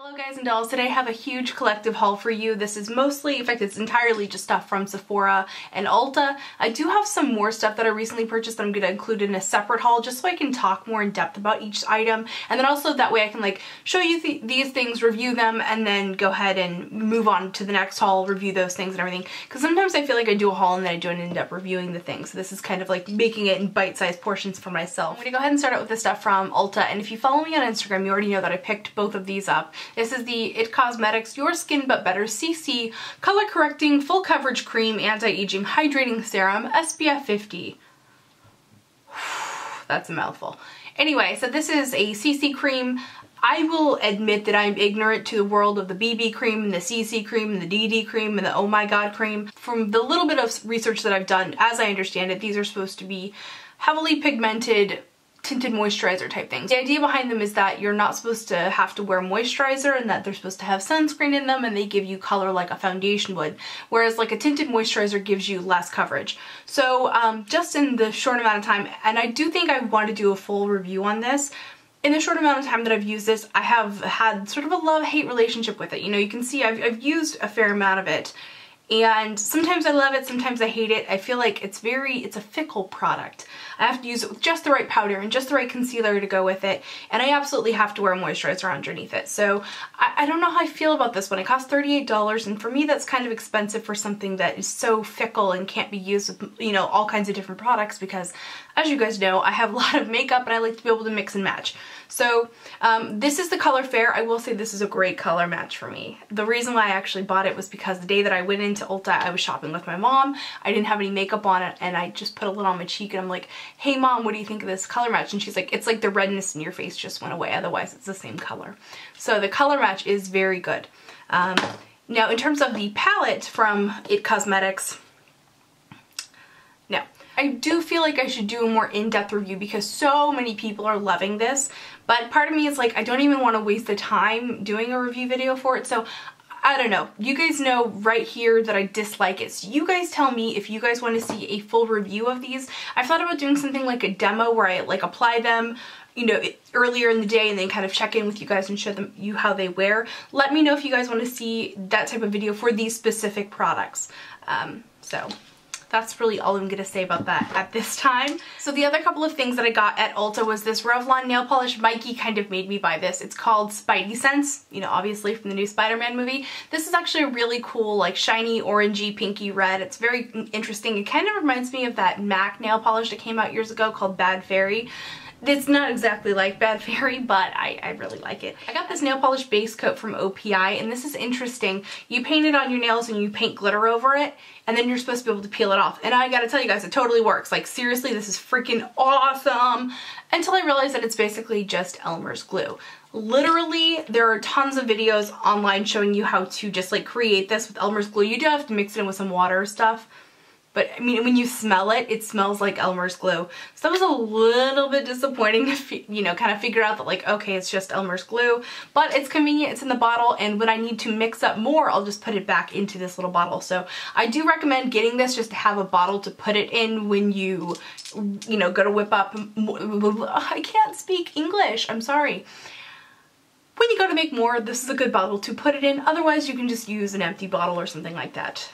Hello guys and dolls, today I have a huge collective haul for you. This is mostly, in fact it's entirely just stuff from Sephora and Ulta. I do have some more stuff that I recently purchased that I'm going to include in a separate haul just so I can talk more in depth about each item, and then also that way I can like show you these things, review them, and then go ahead and move on to the next haul, review those things and everything, because sometimes I feel like I do a haul and then I don't end up reviewing the things. So this is kind of like making it in bite-sized portions for myself. I'm going to go ahead and start out with the stuff from Ulta, and if you follow me on Instagram you already know that I picked both of these up. This is the It Cosmetics Your Skin But Better CC Color Correcting Full Coverage Cream Anti-Aging Hydrating Serum SPF 50. That's a mouthful. Anyway, so this is a CC cream. I will admit that I'm ignorant to the world of the BB cream and the CC cream and the DD cream and the oh my god cream. From the little bit of research that I've done, as I understand it, these are supposed to be heavily pigmented tinted moisturizer type things. The idea behind them is that you're not supposed to have to wear moisturizer and that they're supposed to have sunscreen in them and they give you color like a foundation would, whereas like a tinted moisturizer gives you less coverage. So just in the short amount of time, and I do think I want to do a full review on this, in the short amount of time that I've used this, I have had sort of a love-hate relationship with it. You know, you can see I've used a fair amount of it, and sometimes I love it, sometimes I hate it. I feel like it's a fickle product. I have to use it with just the right powder and just the right concealer to go with it, and I absolutely have to wear a moisturizer underneath it. So I don't know how I feel about this one. It costs $38, and for me that's kind of expensive for something that is so fickle and can't be used with, you know, all kinds of different products, because as you guys know, I have a lot of makeup and I like to be able to mix and match. So this is the color Fair. I will say this is a great color match for me. The reason why I actually bought it was because the day that I went into Ulta, I was shopping with my mom. I didn't have any makeup on it, and I just put a little on my cheek and I'm like, hey mom, what do you think of this color match? And she's like, it's like the redness in your face just went away, otherwise it's the same color. So the color match is very good. Now in terms of the palette from It Cosmetics, no. I do feel like I should do a more in-depth review because so many people are loving this, but part of me is like, I don't even want to waste the time doing a review video for it, so I don't know. You guys know right here that I dislike it, so you guys tell me if you guys want to see a full review of these. I've thought about doing something like a demo where I like apply them, you know, earlier in the day and then kind of check in with you guys and show you how they wear. Let me know if you guys want to see that type of video for these specific products. So that's really all I'm going to say about that at this time. So the other couple of things that I got at Ulta was this Revlon nail polish. Mikey kind of made me buy this. It's called Spidey Sense, you know, obviously from the new Spider-Man movie. This is actually a really cool, like shiny, orangey, pinky red. It's very interesting. It kind of reminds me of that MAC nail polish that came out years ago called Bad Fairy. It's not exactly like Bad Fairy, but I really like it. I got this nail polish base coat from OPI, and this is interesting. You paint it on your nails and you paint glitter over it, and then you're supposed to be able to peel it off. And I gotta tell you guys, it totally works. Like seriously, this is freaking awesome. Until I realized that it's basically just Elmer's glue. Literally, there are tons of videos online showing you how to just like create this with Elmer's glue. You do have to mix it in with some water or stuff. But I mean, when you smell it, it smells like Elmer's glue. So that was a little bit disappointing to, you know, kind of figure out that like, okay, it's just Elmer's glue. But it's convenient, it's in the bottle, and when I need to mix up more, I'll just put it back into this little bottle. So I do recommend getting this just to have a bottle to put it in when you know, go to whip up. I can't speak English, I'm sorry. When you go to make more, this is a good bottle to put it in. Otherwise, you can just use an empty bottle or something like that.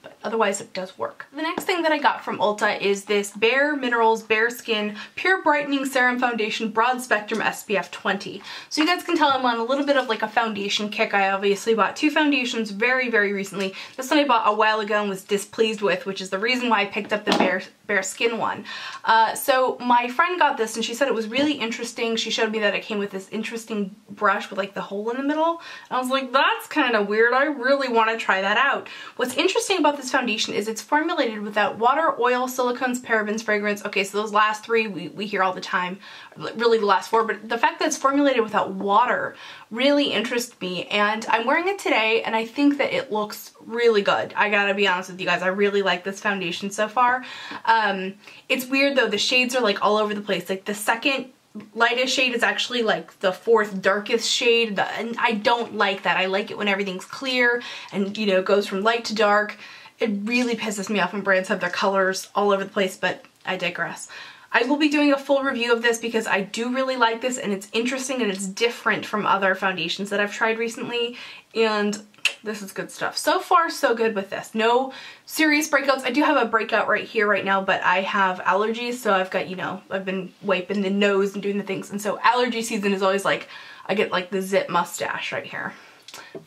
But otherwise it does work. The next thing that I got from Ulta is this Bare Minerals Bare Skin Pure Brightening Serum Foundation Broad Spectrum SPF 20. So you guys can tell I'm on a little bit of like a foundation kick. I obviously bought two foundations very recently. This one I bought a while ago and was displeased with, which is the reason why I picked up the Bare Skin one. So my friend got this and she said it was really interesting. She showed me that it came with this interesting brush with like the hole in the middle. And I was like, that's kind of weird. I really want to try that out. What's interesting about this foundation is it's formulated without water, oil, silicones, parabens, fragrance. Okay, so those last three we hear all the time, really the last four, but the fact that it's formulated without water really interests me, and I'm wearing it today and I think that it looks really good. I gotta be honest with you guys, I really like this foundation so far. It's weird though, the shades are like all over the place. Like the second lightest shade is actually like the fourth darkest shade, and I don't like that. I like it when everything's clear and, you know, goes from light to dark. It really pisses me off when brands have their colors all over the place, but I digress. I will be doing a full review of this because I do really like this and it's interesting and it's different from other foundations that I've tried recently, and this is good stuff. So far, so good with this. No serious breakouts. I do have a breakout right here right now, but I have allergies, so I've got, you know, I've been wiping the nose and doing the things, and so allergy season is always like, I get like the zit mustache right here.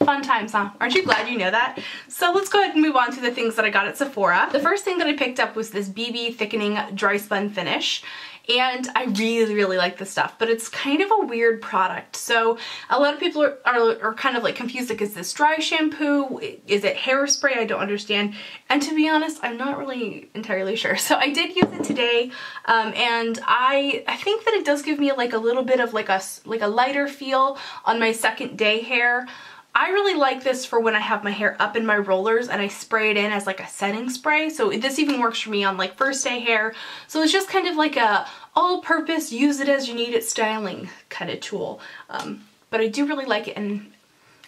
Fun times, huh? Aren't you glad you know that? So let's go ahead and move on to the things that I got at Sephora. The first thing that I picked up was this BB Thickening Dry Spun Finish. And I really like this stuff, but it's kind of a weird product. So a lot of people are kind of like confused, like, is this dry shampoo? Is it hairspray? I don't understand. And to be honest, I'm not really entirely sure. So I did use it today, and I think that it does give me like a little bit of like a lighter feel on my second day hair. I really like this for when I have my hair up in my rollers and I spray it in as like a setting spray. So this even works for me on like first day hair. So it's just kind of like a all-purpose, use it as you need it styling kind of tool. But I do really like it, and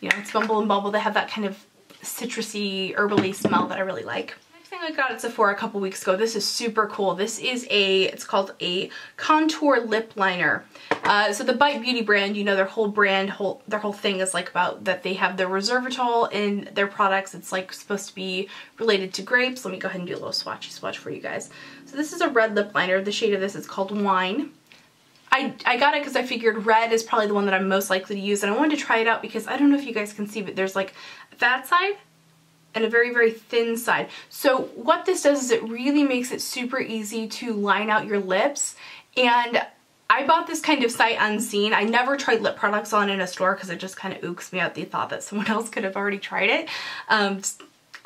you know, it's Bumble and Bubble. They have that kind of citrusy, herbally smell that I really like. I got at Sephora a couple weeks ago. This is super cool. This is it's called a contour lip liner. So the Bite Beauty brand, you know, their whole brand, their whole thing is like about that they have the resveratrol in their products. It's like supposed to be related to grapes. Let me go ahead and do a little swatchy swatch for you guys. So this is a red lip liner. The shade of this is called Wine. I got it because I figured red is probably the one that I'm most likely to use, and I wanted to try it out because I don't know if you guys can see, but there's like a fat side and a very thin side. So what this does is it really makes it super easy to line out your lips. And I bought this kind of sight unseen. I never tried lip products on in a store because it just kind of ooks me out the thought that someone else could have already tried it.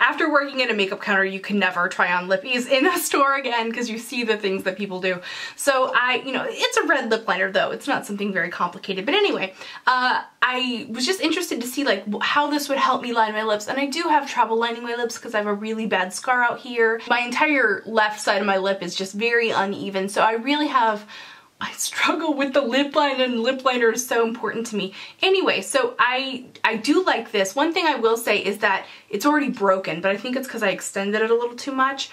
After working at a makeup counter, you can never try on lippies in a store again because you see the things that people do. So you know, it's a red lip liner though. It's not something very complicated. But anyway, I was just interested to see like how this would help me line my lips. And I do have trouble lining my lips because I have a really bad scar out here. My entire left side of my lip is just very uneven. So I really I struggle with the lip line, and lip liner is so important to me. Anyway, so I do like this. One thing I will say is that it's already broken, but I think it's because I extended it a little too much.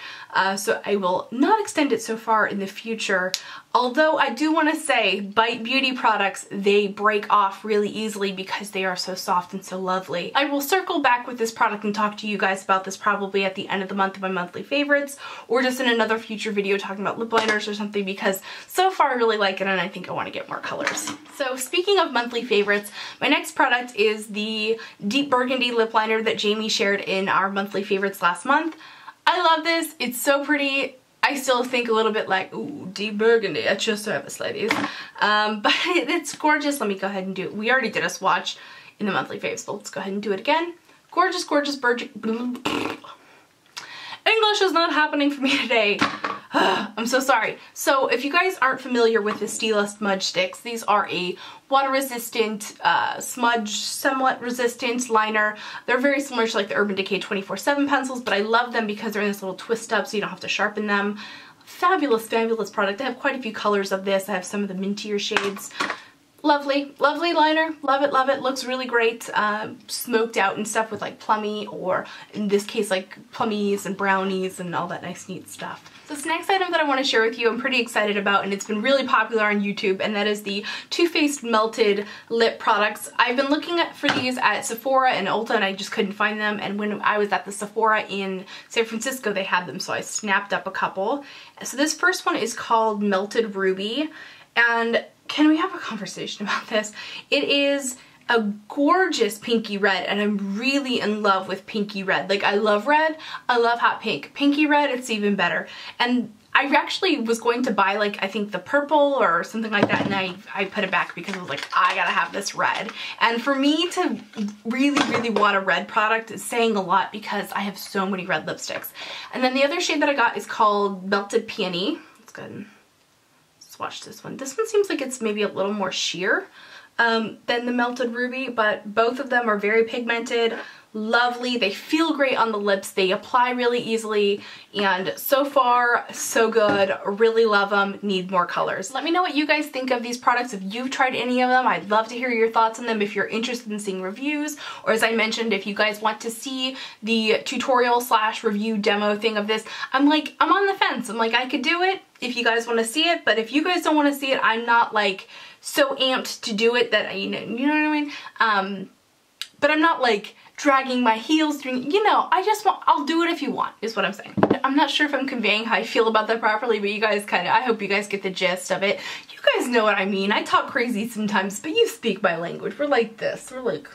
So I will not extend it so far in the future. Although I do want to say, Bite Beauty products, they break off really easily because they are so soft and so lovely. I will circle back with this product and talk to you guys about this probably at the end of the month of my monthly favorites, or just in another future video talking about lip liners or something, because so far I really like it and I think I want to get more colors. So speaking of monthly favorites, my next product is the Deep Burgundy lip liner that Jamie shared in our monthly favorites last month. I love this. It's so pretty. I still think a little bit like, ooh, Deep Burgundy at your service, ladies. But it's gorgeous. Let me go ahead and do it. We already did a swatch in the monthly faves, but let's go ahead and do it again. Gorgeous, gorgeous English is not happening for me today. I'm so sorry. So if you guys aren't familiar with the Stila smudge sticks, these are a water resistant, smudge somewhat resistant liner. They're very similar to like the Urban Decay 24/7 pencils, but I love them because they're in this little twist up so you don't have to sharpen them. Fabulous, fabulous product. I have quite a few colors of this. I have some of the mintier shades. Lovely, lovely liner. Love it, love it. Looks really great. Smoked out and stuff with like plummy, or in this case like plummies and brownies and all that nice neat stuff. So this next item that I want to share with you I'm pretty excited about, and it's been really popular on YouTube, and that is the Too Faced Melted Lip products. I've been looking for these at Sephora and Ulta and I just couldn't find them, and when I was at the Sephora in San Francisco they had them, so I snapped up a couple. So this first one is called Melted Ruby, and can we have a conversation about this? It is a gorgeous pinky red, and I'm really in love with pinky red. Like, I love red, I love hot pink. Pinky red, it's even better. And I actually was going to buy like, I think the purple or something like that, and I put it back because I was like, I gotta have this red. And for me to really want a red product is saying a lot because I have so many red lipsticks. And then the other shade that I got is called Melted Peony. Let's go ahead and swatch this one. This one seems like it's maybe a little more sheer than the Melted Ruby, but both of them are very pigmented. lovely. They feel great on the lips. They apply really easily, and so far, so good. Really love them. Need more colors. Let me know what you guys think of these products. If you've tried any of them, I'd love to hear your thoughts on them if you're interested in seeing reviews, or as I mentioned, if you guys want to see the tutorial / review demo thing of this. I'm on the fence. I'm like, I could do it if you guys want to see it, but if you guys don't want to see it, I'm not like so amped to do it that, you know what I mean? But I'm not like dragging my heels doing, you know, I'll do it if you want, is what I'm saying. I'm not sure if I'm conveying how I feel about that properly, but you guys I hope you guys get the gist of it. You guys know what I mean. I talk crazy sometimes, but you speak my language. We're like this. We're like...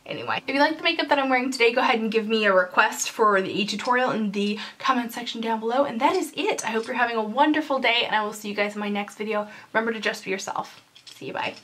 Anyway, if you like the makeup that I'm wearing today, go ahead and give me a request for the tutorial in the comment section down below. And that is it. I hope you're having a wonderful day, and I will see you guys in my next video. Remember to just be yourself. See you, bye.